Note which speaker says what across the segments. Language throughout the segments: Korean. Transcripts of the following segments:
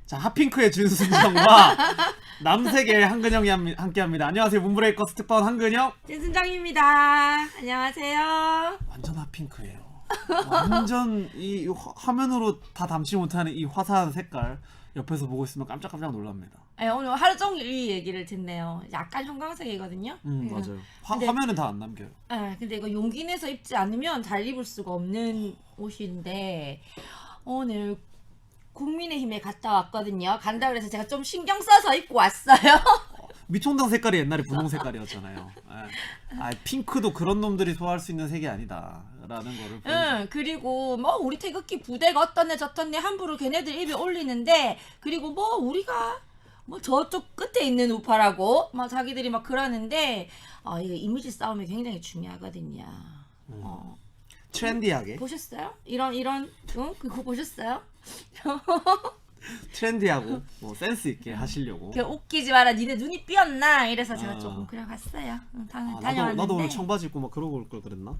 Speaker 1: 자, 핫핑크의 준순정과 남색의 한근영이 함께합니다. 안녕하세요. 문브레이커스 특파원 한근영.
Speaker 2: 진순정입니다. 안녕하세요.
Speaker 1: 완전 핫핑크예요. 완전 이 화면으로 다 담지 못하는 이 화사한 색깔 옆에서 보고 있으면 깜짝깜짝 놀랍니다.
Speaker 2: 아니, 오늘 하루 종일 이 얘기를 듣네요. 약간 형광색이거든요.
Speaker 1: 맞아요.
Speaker 2: 근데-
Speaker 1: 화면은 다 안 남겨요.
Speaker 2: 근데 이거 용기 내서 입지 않으면 잘 입을 수가 없는 옷인데 오늘 국민의힘에 갔다 왔거든요. 간다 그래서 제가 좀 신경 써서 입고 왔어요.
Speaker 1: 미통당 색깔이 옛날에 분홍 색깔이었잖아요. 핑크도 그런 놈들이 소화할 수 있는 색이 아니다라는 거를 보여주죠.
Speaker 2: 그리고 뭐 우리 태극기 부대가 어떻네 저떻네 함부로 걔네들 입에 올리는데, 그리고 뭐 우리가 뭐 저쪽 끝에 있는 우파라고 막 자기들이 막 그러는데 이거 이미지 싸움이 굉장히 중요하거든요.
Speaker 1: 트렌디하게
Speaker 2: 보셨어요? 이런 그거 보셨어요?
Speaker 1: 트렌디하고 뭐 센스 있게 하시려고.
Speaker 2: 그 웃기지 마라 니네 눈이 삐었나 이래서 제가
Speaker 1: 아.
Speaker 2: 조금 그래 갔어요.
Speaker 1: 나도
Speaker 2: 다녀왔는데
Speaker 1: 오늘 청바지 입고 막 그러고 올 걸 그랬나?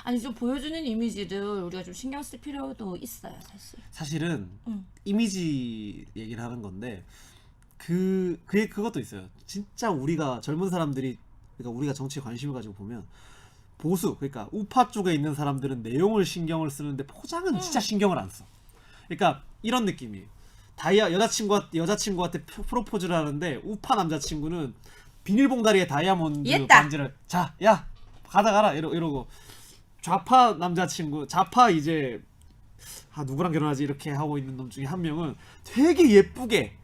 Speaker 2: 아니 좀 보여주는 이미지를 우리가 좀 신경 쓸 필요도 있어요 사실.
Speaker 1: 사실은
Speaker 2: 음.
Speaker 1: 이미지 얘기를 하는 건데 그것도 있어요. 진짜 우리가 젊은 사람들이, 그러니까 우리가 정치에 관심을 가지고 보면 보수, 그러니까 우파 쪽에 있는 사람들은 내용을 신경을 쓰는데 포장은 진짜 신경을 안 써. 그러니까 이런 느낌이에요. 여자친구한테 프로포즈를 하는데 우파 남자친구는 비닐봉다리에 다이아몬드
Speaker 2: 이했다.
Speaker 1: 반지를 야 가라 이러고, 좌파 남자친구, 좌파 이제 누구랑 결혼하지 이렇게 하고 있는 놈 중에 한 명은 되게 예쁘게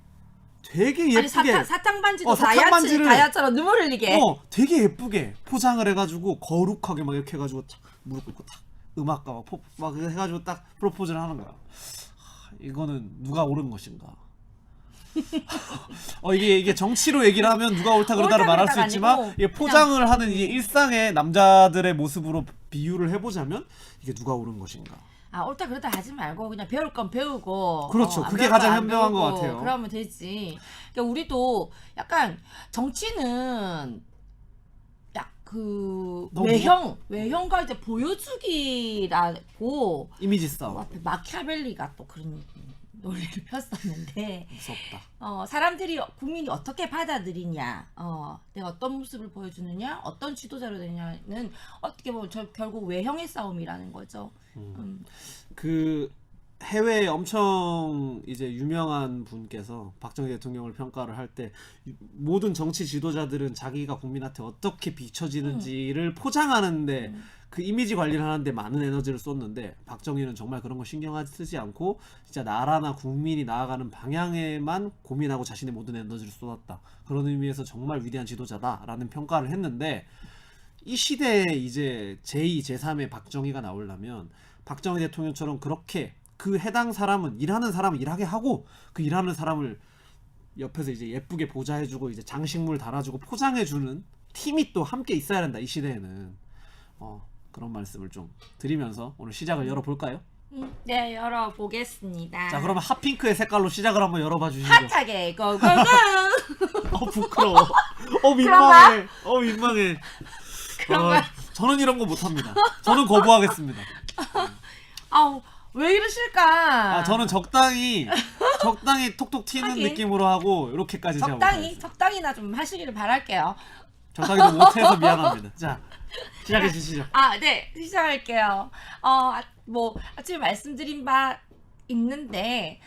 Speaker 2: 아니 사탕 반지도
Speaker 1: 사탕 반지를-
Speaker 2: 다이아처럼 눈물 흘리게.
Speaker 1: 되게 예쁘게 포장을 해가지고 거룩하게 막 이렇게 해가지고 무릎 꿇고 탁 음악가 막 해가지고 딱 프로포즈를 하는 거야. 이거는 누가 옳은 것인가? 이게 정치로 얘기를 하면 누가 옳다 그르다를
Speaker 2: 옳다
Speaker 1: 말할 수
Speaker 2: 그르다가
Speaker 1: 있지만,
Speaker 2: 아니고
Speaker 1: 이게 포장을 하는 이 일상의 남자들의 모습으로 비유를 해보자면 이게 누가 옳은 것인가?
Speaker 2: 옳다 그렇다 하지 말고 그냥 배울 건 배우고.
Speaker 1: 그렇죠.
Speaker 2: 안
Speaker 1: 그게
Speaker 2: 배울
Speaker 1: 가장
Speaker 2: 건안
Speaker 1: 현명한 것
Speaker 2: 배우고
Speaker 1: 같아요.
Speaker 2: 그러면 되지. 그러니까 우리도 약간 정치는 그
Speaker 1: 너무
Speaker 2: 외형과 이제 보여주기라고
Speaker 1: 이미지 싸움.
Speaker 2: 앞에 마키아벨리가 또 그런 논리를 폈었는데,
Speaker 1: 무섭다.
Speaker 2: 사람들이 국민이 어떻게 받아들이냐, 내가 어떤 모습을 보여주느냐, 어떤 지도자로 되냐는 어떻게 보면 결국 외형의 싸움이라는 거죠.
Speaker 1: 그 해외에 엄청 이제 유명한 분께서 박정희 대통령을 평가를 할 때 모든 정치 지도자들은 자기가 국민한테 어떻게 비춰지는지를 포장하는데 그 이미지 관리를 하는데 많은 에너지를 쏟는데, 박정희는 정말 그런 거 신경 쓰지 않고 진짜 나라나 국민이 나아가는 방향에만 고민하고 자신의 모든 에너지를 쏟았다. 그런 의미에서 정말 위대한 지도자다라는 평가를 했는데, 이 시대에 이제 제2, 제3의 박정희가 나오려면 박정희 대통령처럼 그렇게 그 해당 사람은 일하는 사람은 일하게 하고, 그 일하는 사람을 옆에서 이제 예쁘게 보좌해주고 이제 장식물 달아주고 포장해주는 팀이 또 함께 있어야 된다, 이 시대에는. 그런 말씀을 좀 드리면서 오늘 시작을 열어볼까요?
Speaker 2: 네, 열어보겠습니다.
Speaker 1: 자, 그러면 핫핑크의 색깔로 시작을 한번 열어봐 주시죠.
Speaker 2: 핫하게 고고고.
Speaker 1: 부끄러워. 민망해. 민망해.
Speaker 2: 그런가요?
Speaker 1: 저는 이런 거 못합니다. 저는 거부하겠습니다.
Speaker 2: 왜 이러실까?
Speaker 1: 저는 적당히 톡톡 튀는
Speaker 2: 하긴.
Speaker 1: 느낌으로 하고 이렇게까지 제가 못하겠어요.
Speaker 2: 적당히나 좀 하시기를 바랄게요.
Speaker 1: 적당히도 못해서 미안합니다. 자, 시작해 주시죠.
Speaker 2: 네, 시작할게요. 뭐 아침에 말씀드린 바 있는데,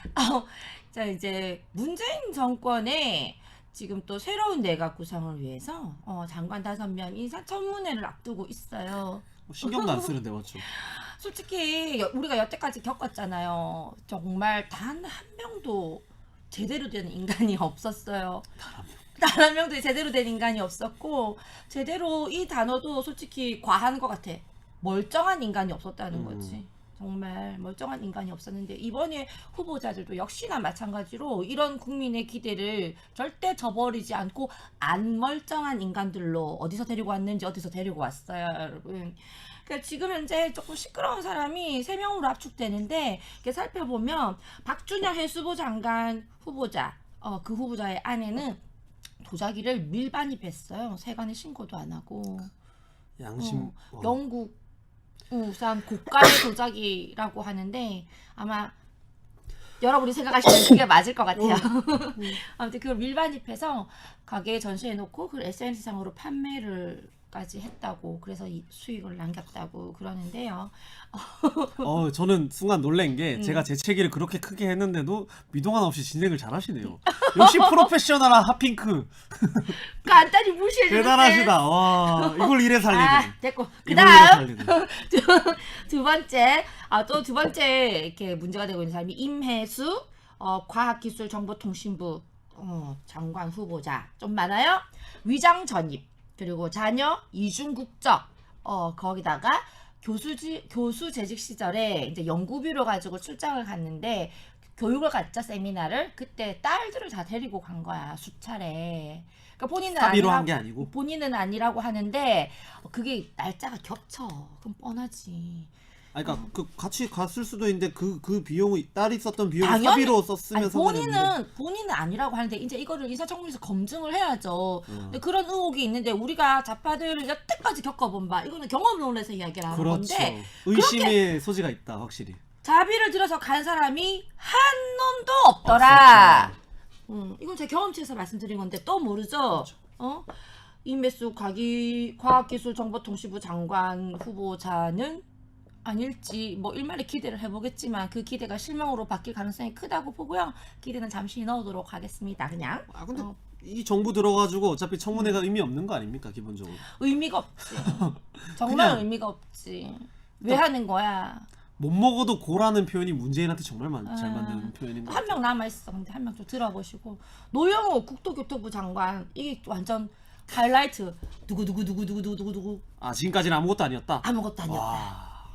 Speaker 2: 자 이제 문재인 정권의 지금 또 새로운 내각 구성을 위해서 장관 5명 인사 청문회를 앞두고 있어요.
Speaker 1: 신경도 안 쓰는데 맞죠?
Speaker 2: 솔직히 우리가 여태까지 겪었잖아요. 정말 단 한 명도 제대로 된 인간이 없었어요. 단 한 명도 제대로 된 인간이 없었고, 제대로 이 단어도 솔직히 과한 것 같아. 멀쩡한 인간이 없었다는 거지. 정말 멀쩡한 인간이 없었는데, 이번에 후보자들도 역시나 마찬가지로 이런 국민의 기대를 절대 저버리지 않고 안 멀쩡한 인간들로 어디서 데리고 왔는지 어디서 데리고 왔어요, 여러분. 그러니까 지금 현재 조금 시끄러운 사람이 3명으로 압축되는데, 이렇게 살펴보면 박준영 해수부 장관 후보자, 그 후보자의 아내는 도자기를 밀반입했어요. 세관에 신고도 안 하고.
Speaker 1: 양심.
Speaker 2: 영국 우선 고가의 도자기라고 하는데, 아마 여러분이 생각하시는 그게 맞을 것 같아요. 아무튼 그걸 밀반입해서 가게에 전시해놓고 그걸 SNS상으로 판매를까지 했다고 그래서 이 수익을 남겼다고 그러는데요.
Speaker 1: 저는 순간 놀란 게 제가 재채기를 그렇게 크게 했는데도 미동안 없이 진행을 잘하시네요. 역시 프로페셔널한 핫핑크.
Speaker 2: 간단히 무시해주는
Speaker 1: 대단하시다. 와, 이걸 이래 살리네.
Speaker 2: 됐고
Speaker 1: 이걸
Speaker 2: 그다음
Speaker 1: 이래 살리네.
Speaker 2: 두 번째 또 두 번째 이렇게 문제가 되고 있는 사람이 임혜수 과학기술정보통신부 장관 후보자 좀 많아요. 위장 전입 그리고 자녀 이중 국적 거기다가 교수 재직 시절에 이제 연구비로 가지고 출장을 갔는데 교육을 갔죠 세미나를 그때 딸들을 다 데리고 간 거야 수차례. 그러니까 본인은
Speaker 1: 사비로 한 게 아니고
Speaker 2: 본인은 아니라고 하는데 그게 날짜가 겹쳐. 그럼 뻔하지.
Speaker 1: 그러니까 그 같이 갔을 수도 있는데 그 비용을 딸이 썼던 비용을
Speaker 2: 당연히-
Speaker 1: 사비로 썼으면
Speaker 2: 아니,
Speaker 1: 상관없는데.
Speaker 2: 본인은 아니라고 하는데 이제 이거를 인사청문회에서 검증을 해야죠.
Speaker 1: 음.
Speaker 2: 근데 그런 의혹이 있는데 우리가 좌파들을 여태까지 겪어본 바 이거는 경험론에서 이야기를 하는
Speaker 1: 그렇죠.
Speaker 2: 건데
Speaker 1: 의심의 소지가 있다 확실히.
Speaker 2: 자비를 들어서 간 사람이 한 놈도 없더라.
Speaker 1: 없었죠.
Speaker 2: 이건 제 경험치에서 말씀드린 건데 또 모르죠.
Speaker 1: 그렇죠.
Speaker 2: 임혜수 과학기술정보통신부 장관 후보자는 아닐지 뭐 일말의 기대를 해보겠지만 그 기대가 실망으로 바뀔 가능성이 크다고 보고요. 기대는 잠시 넣어두도록 하겠습니다. 그냥
Speaker 1: 근데 이 정부 들어가지고 어차피
Speaker 2: 음.
Speaker 1: 청문회가 의미 없는 거 아닙니까 기본적으로.
Speaker 2: 의미가 없지. 정말
Speaker 1: 그냥-
Speaker 2: 의미가 없지. 왜 하는 거야?
Speaker 1: 못 먹어도 고라는 표현이 문재인한테 정말 잘 맞는 표현인 것
Speaker 2: 한
Speaker 1: 같아요.
Speaker 2: 명 남아있어. 근데 한 명 좀 들어보시고 노영호 국토교통부 장관 이게 완전 하이라이트 누구
Speaker 1: 지금까지는 아무것도 아니었다.
Speaker 2: 아무것도 아니었다.
Speaker 1: 와,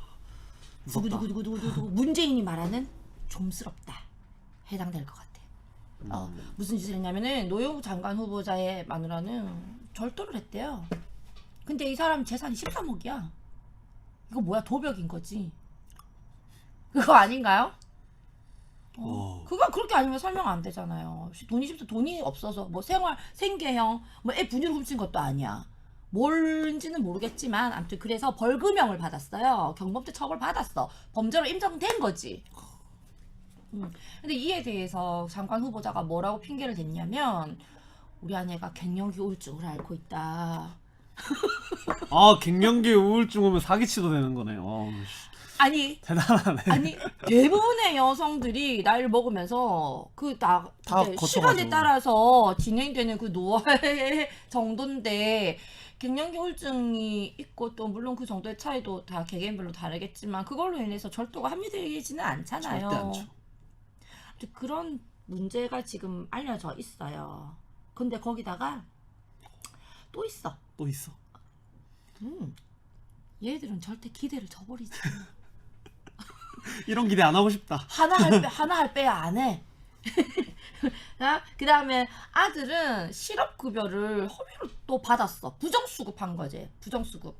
Speaker 1: 무섭다.
Speaker 2: 누구 문재인이 말하는 좀스럽다. 해당될 것 같아. 무슨 짓을 했냐면은 노영우 장관 후보자의 마누라는 절도를 했대요. 근데 이 사람 재산이 13억이야. 이거 뭐야 도벽인 거지. 그거 아닌가요? 그거 그렇게 아니면 설명 안 되잖아요. 돈이 없어서 뭐 생계형 뭐 애 분유를 훔친 것도 아니야. 뭔지는 모르겠지만 아무튼 그래서 벌금형을 받았어요. 경범죄 처벌 받았어. 범죄로 인정된 거지. 근데 이에 대해서 장관 후보자가 뭐라고 핑계를 댔냐면 우리 아내가 갱년기 우울증을 앓고 있다.
Speaker 1: 갱년기 우울증 오면 사기치도 되는 거네.
Speaker 2: 아니
Speaker 1: 대단하네.
Speaker 2: 아니 대부분의 여성들이 나이를 먹으면서
Speaker 1: 다 거쳐가죠.
Speaker 2: 시간에 따라서 진행되는 그 노화의 정도인데 갱년기 우울증이 있고 또 물론 그 정도의 차이도 다 개개인별로 다르겠지만 그걸로 인해서 절도가 합리되지는 않잖아요.
Speaker 1: 절대 않죠.
Speaker 2: 아무튼 그런 문제가 지금 알려져 있어요. 근데 거기다가 또 있어.
Speaker 1: 또 있어.
Speaker 2: 얘들은 절대 기대를 저버리지.
Speaker 1: 이런 기대 안 하고 싶다.
Speaker 2: 하나 할 빼야 안 해. 그 다음에 아들은 실업급여를 허위로 또 받았어. 부정수급한 거지. 부정수급.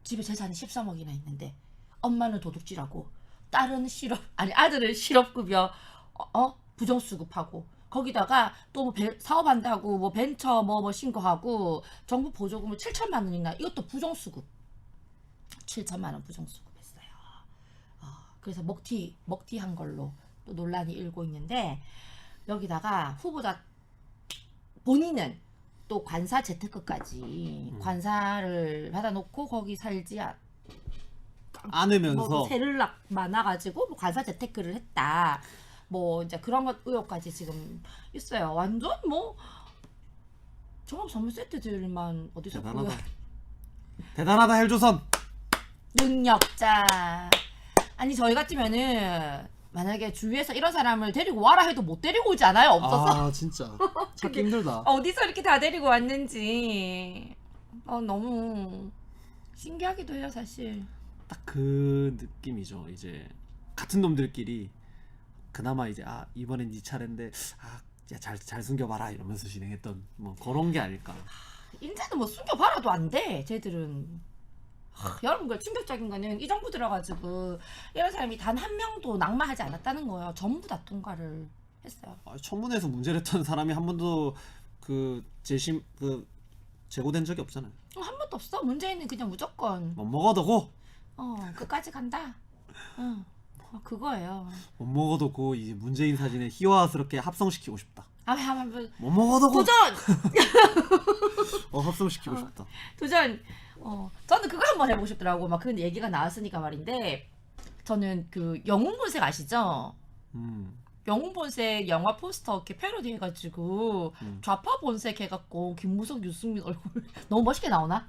Speaker 2: 집에 재산이 13억이나 있는데 엄마는 도둑질하고 아들은 실업급여 부정수급하고 거기다가 또 뭐 사업한다고 뭐 벤처 뭐 신고하고 정부 보조금을 7천만 원이나 이것도 부정수급. 7천만 원 부정수급했어요. 그래서 먹튀한 걸로 또 논란이 일고 있는데 여기다가 후보자 본인은 또 관사 재테크까지 관사를 받아놓고 거기 살지
Speaker 1: 않으면서
Speaker 2: 뭐 세를락 많아가지고 뭐 관사 재테크를 했다. 뭐 이제 그런 것 의혹까지 지금 있어요. 완전 뭐 종합 선물 세트들만 어디서
Speaker 1: 대단하다 헬조선.
Speaker 2: 능력자. 아니 저희 같으면은 만약에 주위에서 이런 사람을 데리고 와라 해도 못 데리고 오지 않아요? 없어서.
Speaker 1: 진짜 찾기 힘들다.
Speaker 2: 어디서 이렇게 다 데리고 왔는지 너무 신기하기도 해요 사실.
Speaker 1: 딱 그 느낌이죠. 이제 같은 놈들끼리 그나마 이제 이번엔 네 차례인데 잘 숨겨봐라 이러면서 진행했던 뭐 그런 게 아닐까.
Speaker 2: 인제는 뭐 숨겨봐라도 안 돼. 쟤들은. 여러분 그 충격적인 거는 이 정부 들어가지고 이런 사람이 단 한 명도 낙마하지 않았다는 거예요. 전부 다 통과를 했어요.
Speaker 1: 청문회에서 문제를 했던 사람이 한 번도 제고된 적이 없잖아요.
Speaker 2: 한 번도 없어. 문재인은 그냥 무조건
Speaker 1: 못 먹어도 고.
Speaker 2: 끝까지 간다. 그거예요.
Speaker 1: 못 먹어도 고 이제 문재인 사진에 희화스럽게 합성시키고 싶다.
Speaker 2: 한번
Speaker 1: 못 먹어도 고
Speaker 2: 도전.
Speaker 1: 합성시키고 싶다.
Speaker 2: 도전. 저는 그거 한번 해보고 싶더라고. 막 그런 얘기가 나왔으니까 말인데, 저는 그 영웅 본색 아시죠? 영웅 본색 영화 포스터 이렇게 패러디 해가지고 좌파 본색 해갖고 김무성, 유승민 얼굴 너무 멋있게 나오나?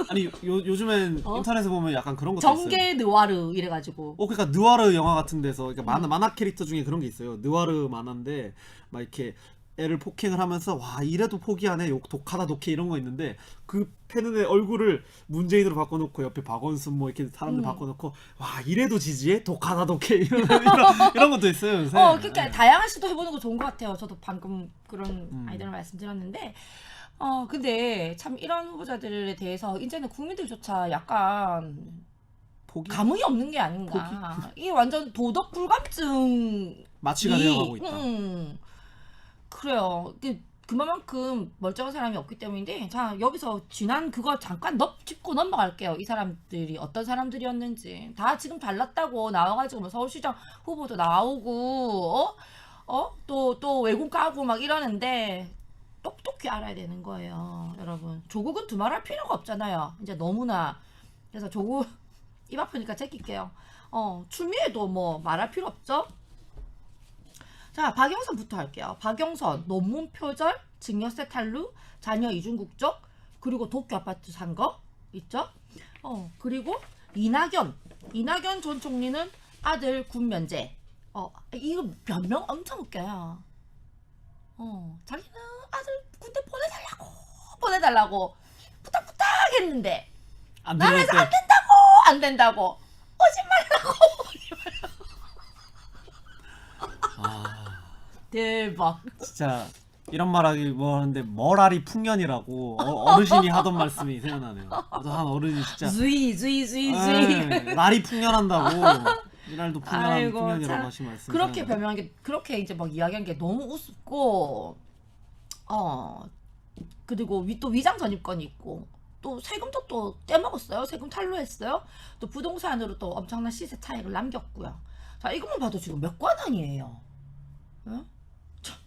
Speaker 1: 아니 요즘엔 인터넷에 보면 약간 그런 것도 있어요.
Speaker 2: 정계 느와르 이래가지고.
Speaker 1: 그러니까 느와르 영화 같은 데서 그러니까 만화 캐릭터 중에 그런 게 있어요. 느와르 만화인데 막 이렇게 애를 폭행을 하면서 와 이래도 포기하네, 욕 독하다 독해 이런 거 있는데 그 패는 애 얼굴을 문재인으로 바꿔놓고 옆에 박원순 뭐 이렇게 사람들 바꿔놓고 와 이래도 지지해 독하다 독해 이런 것도 있어요. 요새.
Speaker 2: 그러니까 다양한 시도 해보는 거 좋은 것 같아요. 저도 방금 그런 아이디어를 말씀드렸는데, 근데 참 이런 후보자들에 대해서 이제는 국민들조차 약간
Speaker 1: 포기
Speaker 2: 감흥이 없는 게 아닌가. 이게 완전 도덕 불감증
Speaker 1: 마취가 되어가고 있다.
Speaker 2: 그래요. 그만큼 멀쩡한 사람이 없기 때문인데, 자 여기서 지난 그거 잠깐 짚고 넘어갈게요. 이 사람들이 어떤 사람들이었는지. 다 지금 달랐다고 나와가지고 뭐 서울시장 후보도 나오고 또 외국 가고 막 이러는데, 똑똑히 알아야 되는 거예요, 여러분. 조국은 두말할 필요가 없잖아요, 이제 너무나. 그래서 조국 입 아프니까 제낄게요. 추미애도 뭐 말할 필요 없죠. 자, 박영선부터 할게요. 박영선 논문 표절, 증여세 탈루, 자녀 이중 국적, 그리고 도쿄 아파트 산 거 있죠. 그리고 이낙연 전 총리는 아들 군 면제. 이거 변명 엄청 웃겨요. 자기는 아들 군대 보내달라고 부탁 했는데 나라에서 안 된다고 오지 말라고. 대박.
Speaker 1: 진짜 이런 말하기 뭐 하는데 머라리 풍년이라고 어르신이 하던 말씀이 생각나네요. 한 어른이 진짜
Speaker 2: 주의.
Speaker 1: 날이 풍년한다고 이날도
Speaker 2: 아이고,
Speaker 1: 풍년이라고
Speaker 2: 참.
Speaker 1: 하신 말씀.
Speaker 2: 그렇게 변명한 게, 그렇게 이제 막 이야기한 게 너무 우습고, 그리고 또 위장 전입건이 있고, 또 세금도 또 떼먹었어요. 세금 탈루했어요. 또 부동산으로 또 엄청난 시세 차익을 남겼고요. 자, 이것만 봐도 지금 몇 관왕이에요. 응?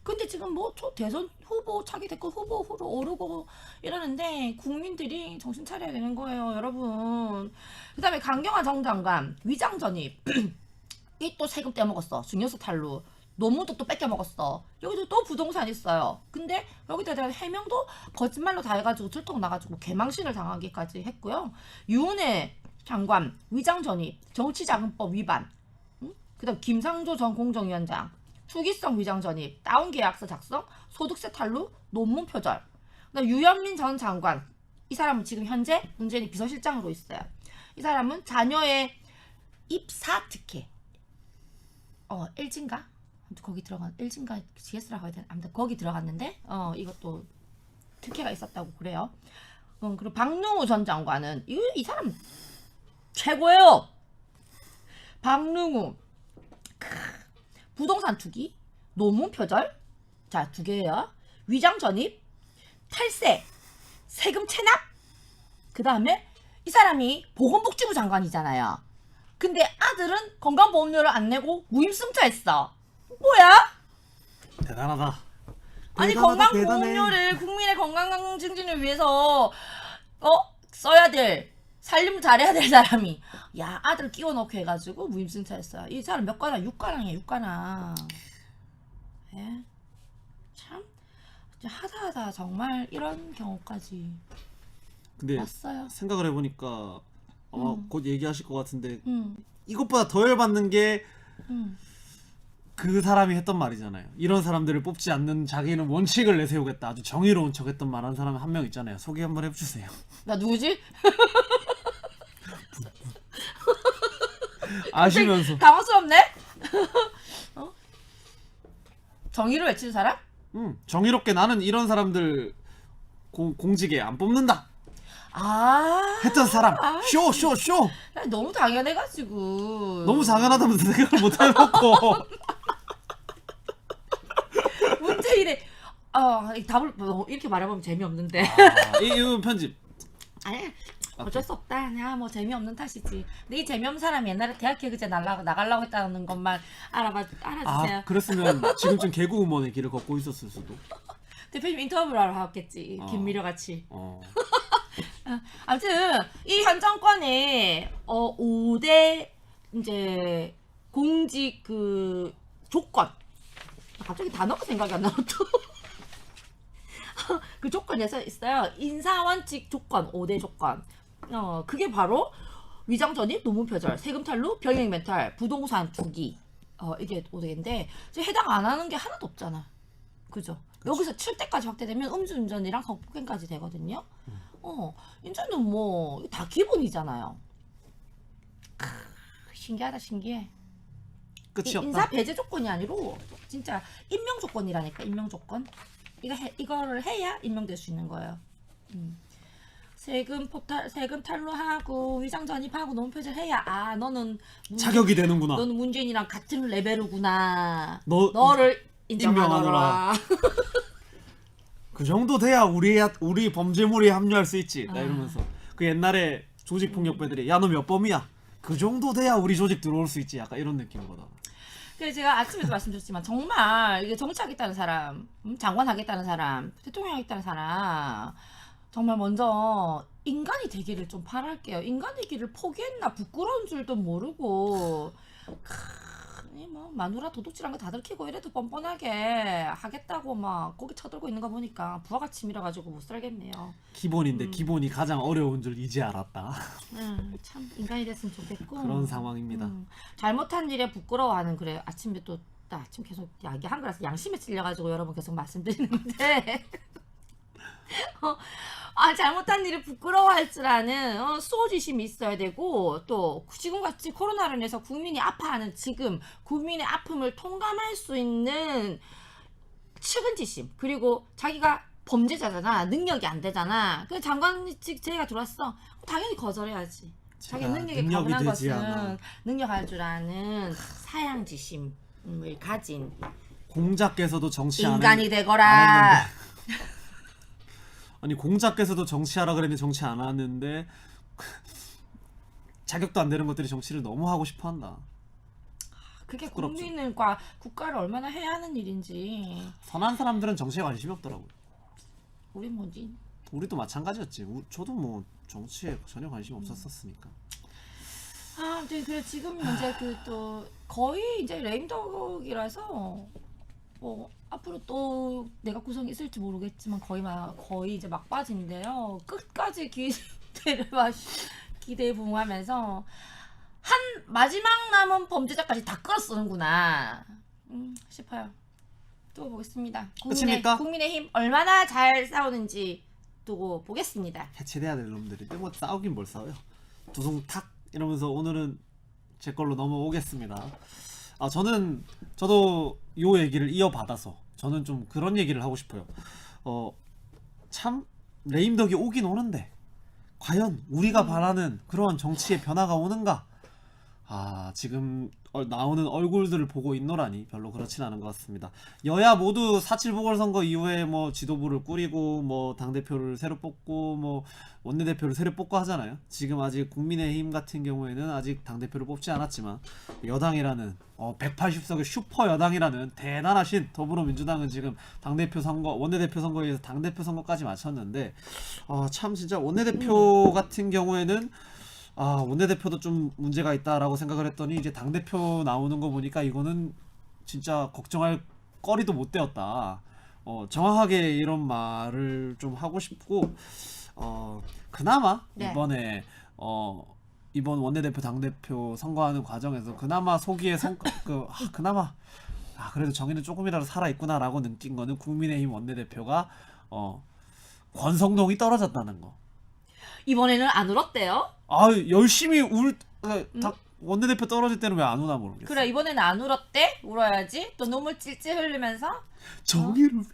Speaker 2: 근데 지금 뭐 대선 후보, 차기 대권 후보로 오르고 이러는데 국민들이 정신 차려야 되는 거예요, 여러분. 그 다음에 강경화 정 장관 위장 전입 이 또 세금 떼먹었어. 증여세 탈루, 논문도 또 뺏겨 먹었어. 여기도 또 부동산 있어요. 근데 여기다 대한 해명도 거짓말로 다 해가지고 들통 나가지고 개망신을 당하기까지 했고요. 유은혜 장관 위장 전입, 정치자금법 위반. 그다음 김상조 전 공정위원장 투기성 위장 전입, 다운 계약서 작성, 소득세 탈루, 논문 표절. 그다음 유현민 전 장관, 이 사람은 지금 현재 문재인 비서실장으로 있어요. 이 사람은 자녀의 입사 특혜, LG인가? 거기 들어간 LG인가 GS라고 해야 되나? 아무튼 거기 들어갔는데 이것도 특혜가 있었다고 그래요. 그리고 박능우 전 장관은 이 사람 최고예요. 박능우 부동산 투기, 논문 표절, 자 2개예요. 위장 전입, 탈세, 세금 체납. 그 다음에 이 사람이 보건복지부 장관이잖아요. 근데 아들은 건강보험료를 안 내고 무임승차했어. 뭐야?
Speaker 1: 대단하다.
Speaker 2: 아니
Speaker 1: 대단하다,
Speaker 2: 건강보험료를 국민의 건강 증진을 위해서 써야 될, 살림 잘해야 될 사람이 야 아들 끼워넣고 해가지고 무임승차했어요. 이 사람 몇 관왕? 6관왕이에요. 6관왕. 예? 참 하다하다 정말 이런 경우까지
Speaker 1: 근데
Speaker 2: 왔어요.
Speaker 1: 생각을 해보니까 곧 얘기하실 것 같은데 이것보다 더 열받는 게 그 사람이 했던 말이잖아요. 이런 사람들을 뽑지 않는 자기는 원칙을 내세우겠다. 아주 정의로운 척했던 말 한 사람 한 명 있잖아요. 소개 한번 해주세요.
Speaker 2: 나 누구지?
Speaker 1: 아시면서.
Speaker 2: 당황스럽네? 정의를 외치는 사람?
Speaker 1: 정의롭게 나는 이런 사람들 공직에 안 뽑는다 했던 사람. 쇼.
Speaker 2: 난 너무 당연해가지고.
Speaker 1: 너무 당연하다면서 생각을 못 해놓고.
Speaker 2: 문재인의 답을 이렇게 말해보면 재미없는데.
Speaker 1: 이건 편집.
Speaker 2: 아니 어쩔 수 없다. 그냥 뭐 재미없는 탓이지. 근데 이 재미없는 사람이 옛날에 대학 개그제 나가려고 했다는 것만 알아주세요.
Speaker 1: 그랬으면 지금쯤 개그우먼의 길을 걷고 있었을 수도.
Speaker 2: 대표님 인터뷰를 하러 갔겠지. 김미려 같이.
Speaker 1: 어.
Speaker 2: 아무튼 이 현 정권의 5대 이제 공직 그 조건. 갑자기 단어가 생각이 안 나고 또. 그 조건에서 있어요. 인사원칙 조건 5대 조건. 그게 바로 위장 전입, 노무 표절, 세금 탈루, 병역 멘탈, 부동산 투기. 이게 5대인데 해당 안 하는 게 하나도 없잖아. 그죠? 여기서 7대까지 확대되면 음주운전이랑 성폭행까지 되거든요. 인천은 뭐 다 기본이잖아요. 신기하다, 신기해.
Speaker 1: 끝이 없다.
Speaker 2: 인사 배제 조건이 아니고 진짜 임명 조건이라니까. 임명 조건. 이거를 해야 임명될 수 있는 거예요. 세금 탈루하고 위장 전입하고 노무 표절해야 너는
Speaker 1: 자격이 되는구나.
Speaker 2: 너는 문재인이랑 같은 레벨이구나.
Speaker 1: 너를
Speaker 2: 인정하노라.
Speaker 1: 그 정도 돼야 우리 범죄물에 합류할 수 있지. 나 이러면서 그 옛날에 조직 폭력배들이 야 너 몇 범이야? 그 정도 돼야 우리 조직 들어올 수 있지. 약간 이런 느낌이거든.
Speaker 2: 그래서 제가 아침에도 말씀드렸지만 정말 이게 정치하겠다는 사람, 장관 하겠다는 사람, 대통령 하겠다는 사람 정말 먼저 인간이 되기를 좀 바랄게요. 인간이기를 포기했나 부끄러운 줄도 모르고 뭐 마누라 도둑질한 거 다들 키고 이래도 뻔뻔하게 하겠다고 막 고개 쳐들고 있는 거 보니까 부하가 치밀어가지고 못 살겠네요.
Speaker 1: 기본인데 기본이 가장 어려운 줄 이제 알았다.
Speaker 2: 참 인간이 됐으면 좋겠고
Speaker 1: 그런 상황입니다.
Speaker 2: 잘못한 일에 부끄러워하는 그래 아침에 또 아침 계속 이야기한 거라서 양심에 찔려가지고 여러분 계속 말씀드리는데 잘못한 일을 부끄러워할 줄 아는 수호지심이 있어야 되고 또 지금같이 코로나로 인해서 국민이 아파하는 지금 국민의 아픔을 통감할 수 있는 측은지심 그리고 자기가 범죄자잖아 능력이 안 되잖아 그 장관직 제가 들어왔어 당연히 거절해야지 자기 능력이 가능한 것은 능력할 줄 아는 사양지심을 가진
Speaker 1: 공자께서도 정치
Speaker 2: 인간이 되거라.
Speaker 1: 아니 공자께서도 정치하라 그랬는데 정치 안 하는데 자격도 안 되는 것들이 정치를 너무 하고 싶어한다.
Speaker 2: 그게
Speaker 1: 부끄럽죠.
Speaker 2: 국민과 국가를 얼마나 해야 하는 일인지.
Speaker 1: 선한 사람들은 정치에 관심이 없더라고요.
Speaker 2: 우리 뭐지?
Speaker 1: 우리도 마찬가지였지. 저도 뭐 정치에 전혀 관심 없었으니까.
Speaker 2: 그래 지금 이제 그 또 거의 이제 레임덕이라서 뭐 앞으로 또 내가 구성이 있을지 모르겠지만 거의 이제 막바지인데요. 끝까지 기대에 부응하면서 한 마지막 남은 범죄자까지 다 끌어쓰는구나 싶어요. 두고 보겠습니다.
Speaker 1: 끝입니까?
Speaker 2: 국민의힘 얼마나 잘 싸우는지 두고 보겠습니다.
Speaker 1: 해체돼야 될 놈들인데 뭐 싸우긴 뭘 싸워요. 두둥탁 이러면서 오늘은 제 걸로 넘어오겠습니다. 저도 요 얘기를 이어받아서 저는 좀 그런 얘기를 하고 싶어요. 참 레임덕이 오긴 오는데 과연 우리가 바라는 그런 정치의 변화가 오는가? 지금 나오는 얼굴들을 보고 있노라니 별로 그렇진 않은 것 같습니다. 여야 모두 4.7 보궐선거 이후에 뭐 지도부를 꾸리고 뭐 당대표를 새로 뽑고 뭐 원내대표를 새로 뽑고 하잖아요. 지금 아직 국민의힘 같은 경우에는 아직 당대표를 뽑지 않았지만 여당이라는 180석의 슈퍼 여당이라는 대단하신 더불어민주당은 지금 당대표 선거, 원내대표 선거에서 당대표 선거까지 마쳤는데 참 진짜 원내대표 같은 경우에는 원내대표도 좀 문제가 있다라고 생각을 했더니 이제 당대표 나오는 거 보니까 이거는 진짜 걱정할 거리도 못 되었다. 정확하게 이런 말을 좀 하고 싶고 그나마
Speaker 2: 네.
Speaker 1: 이번 원내대표 당대표 선거하는 과정에서 그나마 속이의 그나마 그래도 정의는 조금이라도 살아있구나라고 느낀 거는 국민의힘 원내대표가 권성동이 떨어졌다는 거.
Speaker 2: 이번에는 안 울었대요?
Speaker 1: 열심히 원내대표 떨어질 때는 왜 안 우나 모르겠어.
Speaker 2: 그래 이번에는 안 울었대? 울어야지. 또 눈물 찔찔 흘리면서
Speaker 1: 정의를 위해서,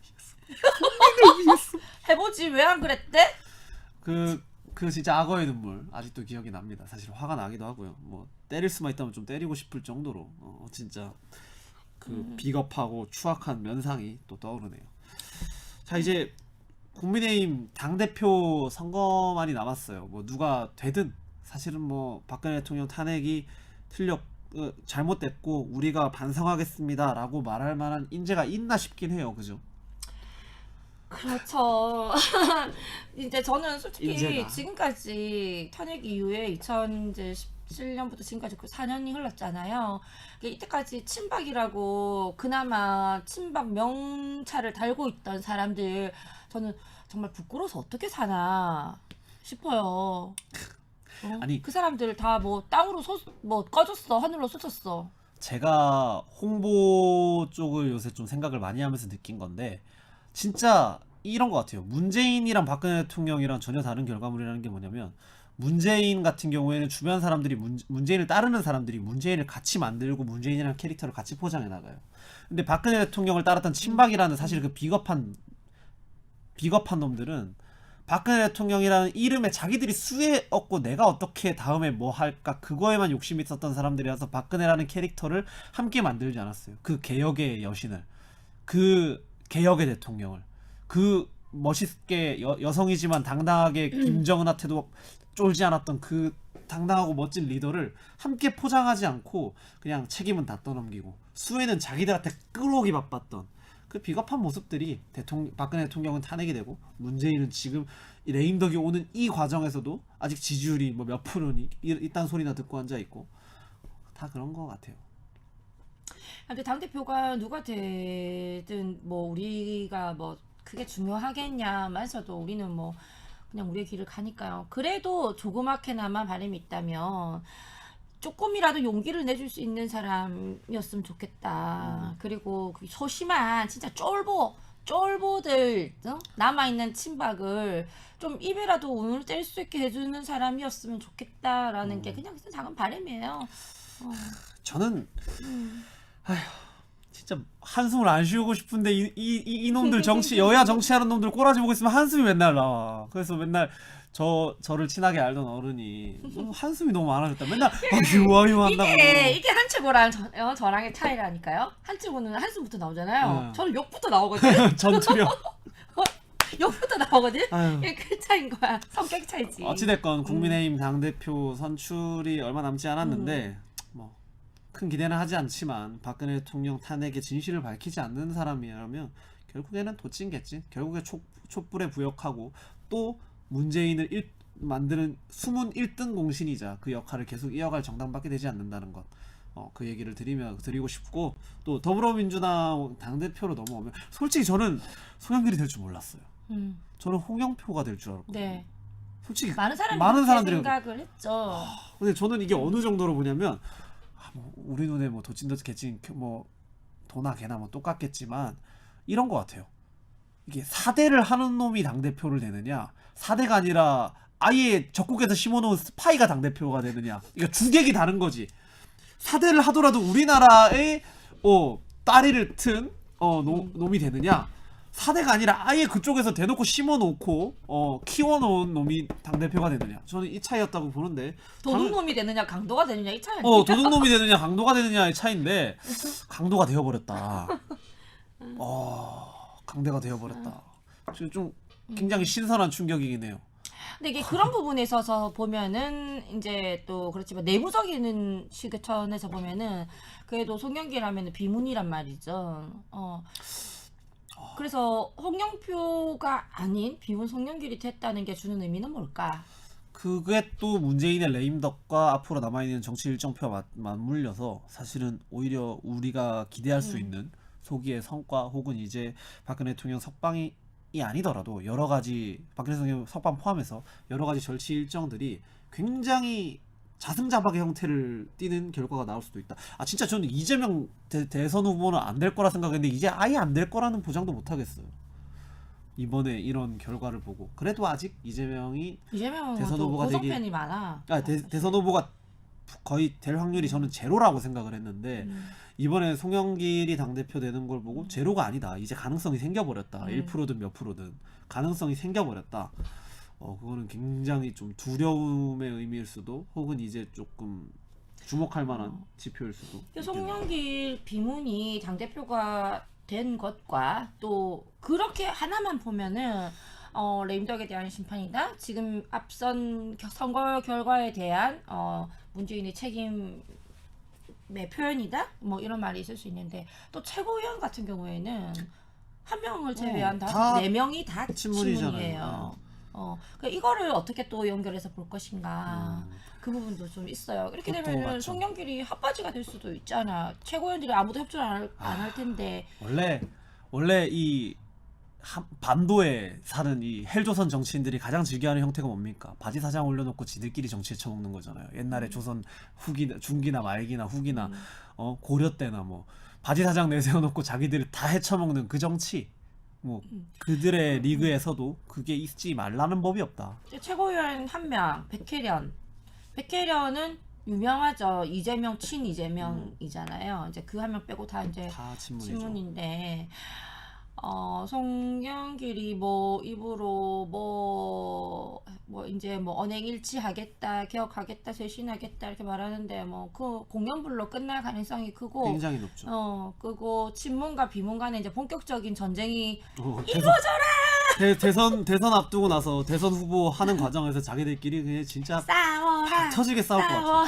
Speaker 1: 국민을 위해서.
Speaker 2: 해보지 왜 안 그랬대?
Speaker 1: 그 진짜 악어의 눈물 아직도 기억이 납니다. 사실 화가 나기도 하고요. 뭐 때릴 수만 있다면 좀 때리고 싶을 정도로 진짜 비겁하고 추악한 면상이 또 떠오르네요. 자 이제 국민의힘 당대표 선거만이 남았어요. 뭐 누가 되든 사실은 뭐 박근혜 대통령 탄핵이 잘못됐고 우리가 반성하겠습니다라고 말할 만한 인재가 있나 싶긴 해요. 그죠?
Speaker 2: 그렇죠. 이제 저는 솔직히
Speaker 1: 인재가.
Speaker 2: 지금까지 탄핵 이후에 2017년부터 지금까지 그 4년이 흘렀잖아요. 이때까지 친박이라고 그나마 친박 명찰을 달고 있던 사람들 저는 정말 부끄러워서 어떻게 사나 싶어요.
Speaker 1: 아니,
Speaker 2: 그 사람들 다 뭐 땅으로 뭐 꺼졌어, 하늘로 쏟았어.
Speaker 1: 제가 홍보 쪽을 요새 좀 생각을 많이 하면서 느낀 건데 진짜 이런 것 같아요. 문재인이랑 박근혜 대통령이랑 전혀 다른 결과물이라는 게 뭐냐면 문재인 같은 경우에는 주변 사람들이 문재인을 따르는 사람들이 문재인을 같이 만들고 문재인이라는 캐릭터를 같이 포장해 나가요. 근데 박근혜 대통령을 따랐던 친박이라는 사실 그 비겁한 놈들은 박근혜 대통령이라는 이름에 자기들이 수혜 얻고 내가 어떻게 다음에 뭐 할까 그거에만 욕심이 있었던 사람들이라서 박근혜라는 캐릭터를 함께 만들지 않았어요. 그 개혁의 여신을, 그 개혁의 대통령을, 그 멋있게 여성이지만 당당하게 김정은한테도 쫄지 않았던 그 당당하고 멋진 리더를 함께 포장하지 않고 그냥 책임은 다 떠넘기고 수혜는 자기들한테 끌어오기 바빴던 그 비겁한 모습들이 박근혜 대통령은 탄핵이 되고 문재인은 지금 이 레임덕이 오는 이 과정에서도 아직 지지율이 뭐 몇 프로니 이딴 소리나 듣고 앉아 있고 다 그런 것 같아요.
Speaker 2: 근데 당대표가 누가 되든 뭐 우리가 뭐 그게 중요하겠냐면서도 우리는 뭐 그냥 우리의 길을 가니까요. 그래도 조그맣게나마 바람이 있다면 조금이라도 용기를 내줄 수 있는 사람이었으면 좋겠다. 그리고 그 소심한 진짜 쫄보들 남아있는 친박을 좀 입에라도 운을 뗄 수 있게 해주는 사람이었으면 좋겠다라는 게 그냥 작은 바람이에요.
Speaker 1: 저는 진짜 한숨을 안 쉬고 싶은데 이 놈들 여야 정치하는 놈들 꼬라지 보고 있으면 한숨이 맨날 나와. 그래서 맨날 저를 친하게 알던 어른이 한숨이 너무 많아졌다. 맨날 아유 한다고.
Speaker 2: 이게 한치보랑 저랑의 차이라니까요. 한치보는 한숨부터 나오잖아요. 저는 욕부터 나오거든.
Speaker 1: 전투력.
Speaker 2: 욕부터 나오거든.
Speaker 1: 아유.
Speaker 2: 이게 큰 차이인 거야. 성격 차이지.
Speaker 1: 어찌됐건 국민의힘 당대표 선출이 얼마 남지 않았는데 뭐 큰 기대는 하지 않지만 박근혜 대통령 탄핵의 진실을 밝히지 않는 사람이라면 결국에는 도찐겠지. 결국에 촛불에 부역하고 또 문재인을 만드는 숨은 1등 공신이자 그 역할을 계속 이어갈 정당밖에 되지 않는다는 것. 그 얘기를 드리고 싶고 또 더불어민주당 당대표로 넘어오면 솔직히 저는 송영길이 될 줄 몰랐어요. 저는 홍영표가 될 줄 알았거든요.
Speaker 2: 네.
Speaker 1: 솔직히
Speaker 2: 많은
Speaker 1: 사람들이
Speaker 2: 생각을 했죠.
Speaker 1: 근데 저는 이게 어느 정도로 보냐면 뭐 우리 눈에 뭐 도찐 개찐 뭐 도나 개나 뭐 똑같겠지만 이런 것 같아요. 이게 4대를 하는 놈이 당대표를 되느냐 4대가 아니라 아예 적국에서 심어놓은 스파이가 당대표가 되느냐 이거 주객이 다른 거지. 4대를 하더라도 우리나라의 따리를 튼 놈이 되느냐 4대가 아니라 아예 그쪽에서 대놓고 심어놓고 키워놓은 놈이 당대표가 되느냐 저는 이 차이였다고 보는데
Speaker 2: 도둑놈이 되느냐 강도가 되느냐 이 차이.
Speaker 1: 도둑놈이 되느냐 강도가 되느냐의 차이인데 강도가 되어버렸다. 강대가 되어버렸다. 좀 굉장히 신선한 충격이긴 해요.
Speaker 2: 근데 이게 그런 부분에 있어서 보면은 이제 또 그렇지만 내부적인 시그천에서 보면은 그래도 송영길 하면은 비문이란 말이죠. 그래서 홍영표가 아닌 비문 송영길이 됐다는 게 주는 의미는 뭘까?
Speaker 1: 그게 또 문재인의 레임덕과 앞으로 남아있는 정치 일정표와 맞물려서 사실은 오히려 우리가 기대할 수 있는 소기의 성과 혹은 이제 박근혜 대통령 석방이 아니더라도 여러 가지 박근혜 대통령 석방 포함해서 여러 가지 정치 일정들이 굉장히 자승자박의 형태를 띠는 결과가 나올 수도 있다. 진짜 저는 이재명 대선 후보는 안 될 거라 생각했는데 이제 아예 안 될 거라는 보장도 못 하겠어요. 이번에 이런 결과를 보고 그래도 아직 이재명이 대선 후보가 되기
Speaker 2: 고성팬이 많아.
Speaker 1: 대선 후보가 거의 될 확률이 저는 제로라고 생각을 했는데 이번에 송영길이 당대표 되는 걸 보고 제로가 아니다. 이제 가능성이 생겨버렸다. 1%든 몇 프로든 가능성이 생겨버렸다. 그거는 굉장히 좀 두려움의 의미일 수도 혹은 이제 조금 주목할 만한 지표일 수도.
Speaker 2: 송영길 비문이 당대표가 된 것과 또 그렇게 하나만 보면은 레임덕에 대한 심판이다. 지금 앞선 선거 결과에 대한 문재인의 책임의 표현이다. 뭐 이런 말이 있을 수 있는데 또 최고위원 같은 경우에는 한 명을 제외한
Speaker 1: 다
Speaker 2: 네 명이 다
Speaker 1: 친문이잖아요.
Speaker 2: 친문이에요. 그러니까 이거를 어떻게 또 연결해서 볼 것인가. 그 부분도 좀 있어요. 이렇게
Speaker 1: 그것도
Speaker 2: 되면
Speaker 1: 맞죠.
Speaker 2: 송영길이 핫바지가 될 수도 있잖아. 최고위원들이 아무도 협조를 안 할 텐데.
Speaker 1: 원래 이 반도에 사는 이 헬조선 정치인들이 가장 즐겨하는 형태가 뭡니까? 바지 사장 올려놓고 지들끼리 정치에 쳐먹는 거잖아요. 옛날에 조선 후기 중기나 말기나 후기나 고려 때나 뭐 바지 사장 내세워놓고 자기들이 다 헤쳐먹는 그 정치. 뭐 그들의 리그에서도 그게 있지 말라는 법이 없다.
Speaker 2: 최고위원 한 명, 백혜련은 유명하죠. 이재명 친 이재명이잖아요. 이제 그 한 명 빼고 다 이제
Speaker 1: 다 친문이죠.
Speaker 2: 친문인데 송영길이 뭐 입으로 뭐 이제 뭐 언행 일치하겠다, 개혁하겠다, 쇄신하겠다 이렇게 말하는데 뭐 그 공연불로 끝날 가능성이 크고
Speaker 1: 굉장히 높죠.
Speaker 2: 그리고 친문과 비문 간에 이제 본격적인 전쟁이
Speaker 1: 대선 앞두고 나서 대선 후보 하는 과정에서 자기들끼리 그냥 진짜
Speaker 2: 싸워라.
Speaker 1: 박 터지게 싸울 것 같아요.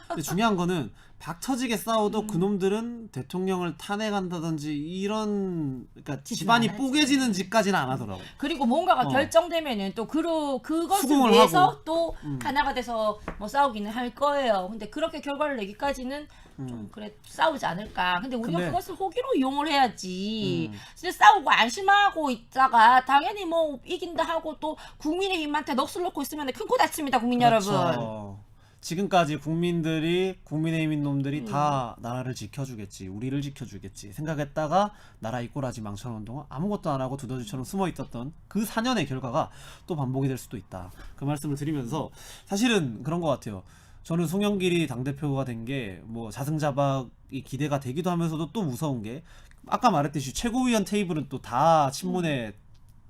Speaker 1: 근데 중요한 거는 박 터지게 싸워도 그놈들은 대통령을 탄핵한다든지 이런 그러니까 집안이
Speaker 2: 안 하지.
Speaker 1: 뽀개지는 짓까지는 안 하더라고.
Speaker 2: 그리고 뭔가가
Speaker 1: 어.
Speaker 2: 결정되면은 또 그것을
Speaker 1: 수긍을
Speaker 2: 위해서
Speaker 1: 하고.
Speaker 2: 또 하나가 돼서 뭐 싸우기는 할 거예요. 근데 그렇게 결과를 내기까지는 좀 그래 싸우지 않을까. 근데 우리가
Speaker 1: 근데-
Speaker 2: 그것을 호기로 이용을 해야지. 진짜 싸우고 안심하고 있다가 당연히 뭐 이긴다 하고 또 국민의힘한테 넋을 놓고 있으면 큰 코 다칩니다, 국민 여러분.
Speaker 1: 그렇죠. 지금까지 국민의힘인 놈들이 다 나라를 지켜주겠지, 우리를 지켜주겠지 생각했다가 나라 이꼬라지 망쳐놓은 동안 아무것도 안 하고 두더지처럼 숨어 있었던 그 4년의 결과가 또 반복이 될 수도 있다. 그 말씀을 드리면서 사실은 그런 것 같아요. 저는 송영길이 당대표가 된 게 뭐 자승자박이 기대가 되기도 하면서도 또 무서운 게 아까 말했듯이 최고위원 테이블은 또 다 친문에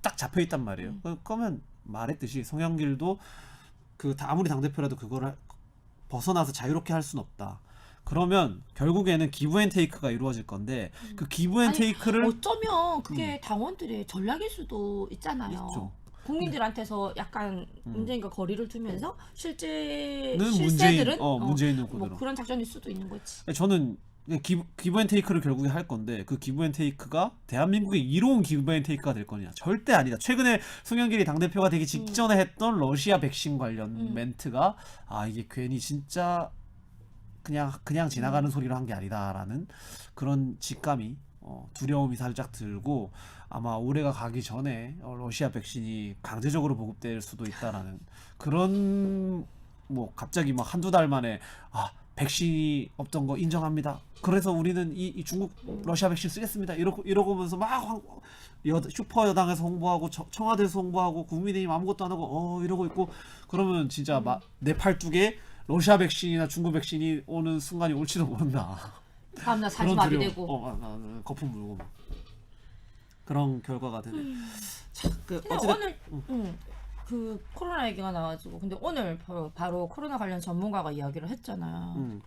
Speaker 1: 딱 잡혀 있단 말이에요. 그러면 말했듯이 송영길도 아무리 당대표라도 그거를 벗어나서 자유롭게 할 수는 없다. 그러면 결국에는 기브앤테이크가 이루어질 건데 그 기브앤테이크를
Speaker 2: 어쩌면 그게 당원들의 전략일 수도 있잖아요.
Speaker 1: 있죠.
Speaker 2: 국민들한테서 약간 문재인과 거리를 두면서 실제
Speaker 1: 는
Speaker 2: 실세들은
Speaker 1: 문재인
Speaker 2: 뭐
Speaker 1: 그대로.
Speaker 2: 그런 작전일 수도 있는 거지.
Speaker 1: 저는 기브앤테이크를 결국에 할 건데 그 기브앤테이크가 대한민국의 이로운 기브앤테이크가 될 거냐? 절대 아니다. 최근에 송영길이 당대표가 되기 직전에 했던 러시아 백신 관련 멘트가 이게 괜히 진짜 그냥 지나가는 소리로 한 게 아니다라는 그런 직감이 두려움이 살짝 들고 아마 올해가 가기 전에 러시아 백신이 강제적으로 보급될 수도 있다라는 그런 뭐 갑자기 막 한두 달 만에 백신이 없던 거 인정합니다. 그래서 우리는 이 중국 러시아 백신 쓰겠습니다. 이러고면서 막 슈퍼 여당에서 홍보하고 청와대에서 홍보하고 국민의힘 아무것도 안 하고 이러고 있고 그러면 진짜 내 팔뚝에 러시아 백신이나 중국 백신이 오는 순간이 올지도 모른다.
Speaker 2: 다음날 사지마비
Speaker 1: 두려움.
Speaker 2: 되고.
Speaker 1: 거품 물고 막. 그런 결과가 되네. 참,
Speaker 2: 근데
Speaker 1: 어쨌든
Speaker 2: 오늘 그 코로나 얘기가 나와가지고 근데 오늘 바로 코로나 관련 전문가가 이야기를 했잖아요.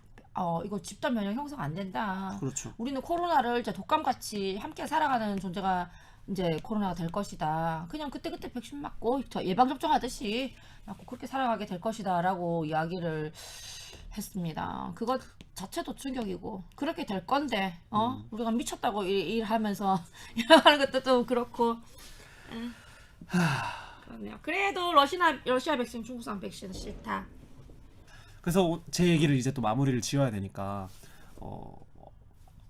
Speaker 2: 이거 집단 면역 형성 안 된다.
Speaker 1: 그렇죠.
Speaker 2: 우리는 코로나를 이제 독감같이 함께 살아가는 존재가 이제 코로나가 될 것이다. 그냥 그때그때 백신 맞고 예방접종하듯이 맞고 그렇게 살아가게 될 것이다라고 이야기를 했습니다. 그것 자체도 충격이고 그렇게 될 건데 우리가 미쳤다고 일하면서 일하는 것도 좀 그렇고 그렇네요. 그래도 러시아 백신 중국산 백신은 싫다.
Speaker 1: 그래서 제 얘기를 이제 또 마무리를 지어야 되니까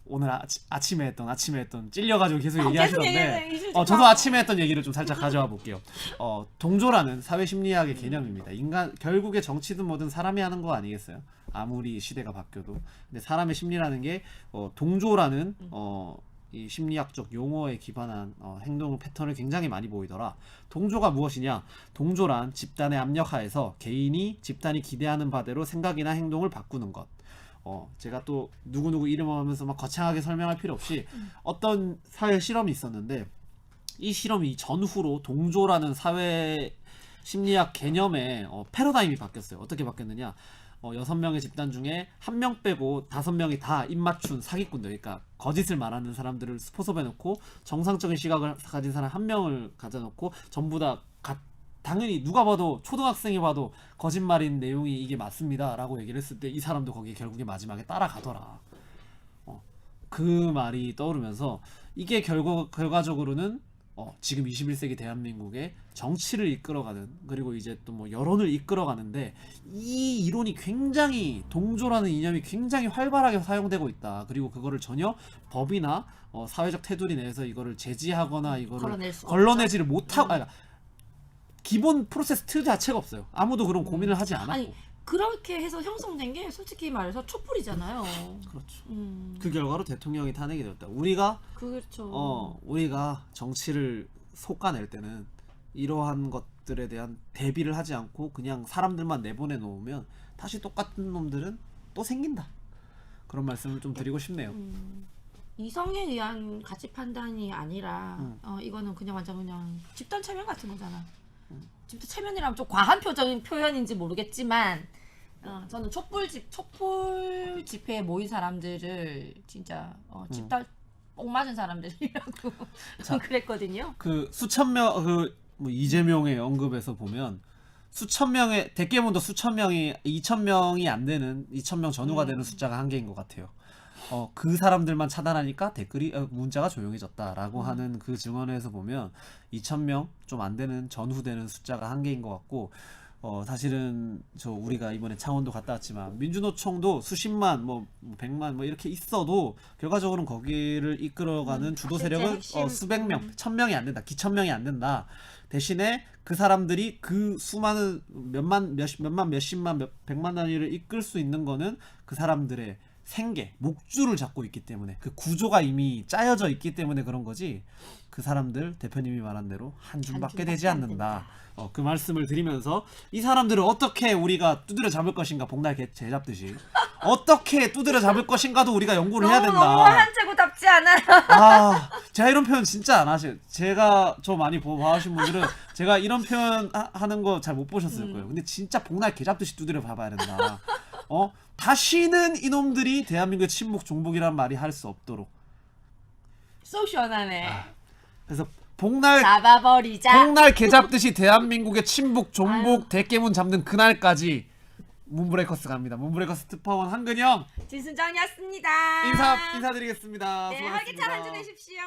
Speaker 1: 오늘 아침에 했던 찔려가지고 계속 얘기하시던데
Speaker 2: 얘기해.
Speaker 1: 저도 아침에 했던 얘기를 좀 살짝 가져와 볼게요. 동조라는 사회심리학의 개념입니다. 결국에 정치든 뭐든 사람이 하는 거 아니겠어요? 아무리 시대가 바뀌어도. 근데 사람의 심리라는 게 동조라는 이 심리학적 용어에 기반한 행동 패턴을 굉장히 많이 보이더라. 동조가 무엇이냐? 동조란 집단의 압력 하에서 개인이 집단이 기대하는 바대로 생각이나 행동을 바꾸는 것. 제가 또 누구누구 이름을 하면서 막 거창하게 설명할 필요 없이 어떤 사회 실험이 있었는데 이 실험이 전후로 동조라는 사회 심리학 개념의 패러다임이 바뀌었어요. 어떻게 바뀌었느냐? 6명의 집단 중에 1명 빼고 5명이 다 입맞춘 사기꾼들, 그러니까 거짓을 말하는 사람들을 포섭해 놓고 정상적인 시각을 가진 사람 1명을 가져 놓고 전부 다 당연히 누가 봐도 초등학생이 봐도 거짓말인 내용이 이게 맞습니다 라고 얘기를 했을 때 이 사람도 거기에 결국에 마지막에 따라가더라. 그 말이 떠오르면서 이게 결과적으로는 지금 21세기 대한민국의 정치를 이끌어가는, 그리고 이제 또 뭐 여론을 이끌어가는데 이 이론이 굉장히, 동조라는 이념이 굉장히 활발하게 사용되고 있다. 그리고 그거를 전혀 법이나 사회적 테두리 내에서 이거를 제지하거나 이거를 걸러내지를 못하고, 그러니까 기본 프로세스 틀 자체가 없어요. 아무도 그런 고민을 하지 않았고.
Speaker 2: 아니 그렇게 해서 형성된 게 솔직히 말해서 촛불이잖아요.
Speaker 1: 그렇죠. 그 결과로 대통령이 탄핵이 되었다. 우리가
Speaker 2: 그렇죠.
Speaker 1: 우리가 정치를 솎아낼 때는 이러한 것들에 대한 대비를 하지 않고 그냥 사람들만 내보내 놓으면 다시 똑같은 놈들은 또 생긴다. 그런 말씀을 좀 드리고 싶네요.
Speaker 2: 이성에 의한 가치 판단이 아니라 이거는 그냥 완전 그냥 집단 체면 같은 거잖아. 집단 체면이라면 좀 과한 표현인지 모르겠지만 저는 촛불 집회에 모인 사람들을 진짜 집단 뽕 맞은 사람들이라고 그랬거든요.
Speaker 1: 그 수천 명, 뭐 이재명의 언급에서 보면 수천 명의, 대깨문도 수천 명이 2천 명이 안 되는, 2천 명 전후가 되는 숫자가 한계인 것 같아요. 그 사람들만 차단하니까 댓글이 문자가 조용해졌다라고 하는 그 증언에서 보면 2,000명 좀 안 되는, 전후되는 숫자가 한계인 것 같고, 사실은 우리가 이번에 창원도 갔다 왔지만 민주노총도 수십만, 뭐 100만 뭐 이렇게 있어도 결과적으로는 거기를 이끌어가는 주도 세력은 수백 명, 1,000명이 안 된다, 기천명이 안 된다. 대신에 그 사람들이 그 수많은 몇만 몇십만 백만 단위를 이끌 수 있는 거는 그 사람들의 생계, 목줄을 잡고 있기 때문에, 그 구조가 이미 짜여져 있기 때문에 그런 거지, 그 사람들 대표님이 말한 대로 한 줌밖에 되지 않는다. 그 말씀을 드리면서 이 사람들을 어떻게 우리가 두드려 잡을 것인가, 복날 개 잡듯이 어떻게 두드려 잡을 것인가도 우리가 연구를 해야 된다.
Speaker 2: 너무 한자고답지 않아요.
Speaker 1: 제가 이런 표현 진짜 안 하세요. 제가 많이 봐오신 분들은 제가 이런 표현 하는 거 잘 못 보셨을 거예요. 근데 진짜 복날 개 잡듯이 두드려 봐봐야 된다. 다시는 이놈들이 대한민국의 친북 종북이란 말이 할 수 없도록.
Speaker 2: 쏙 시원하네.
Speaker 1: 그래서 복날 개 잡듯이 대한민국의 친북 종북 대깨문 잡는 그날까지 문브레이커스 갑니다. 문브레이커스 특파원 한근영,
Speaker 2: 진순정이었습니다.
Speaker 1: 인사드리겠습니다.
Speaker 2: 네,
Speaker 1: 수고하셨습니다.
Speaker 2: 활기찬 한 주 되십시오.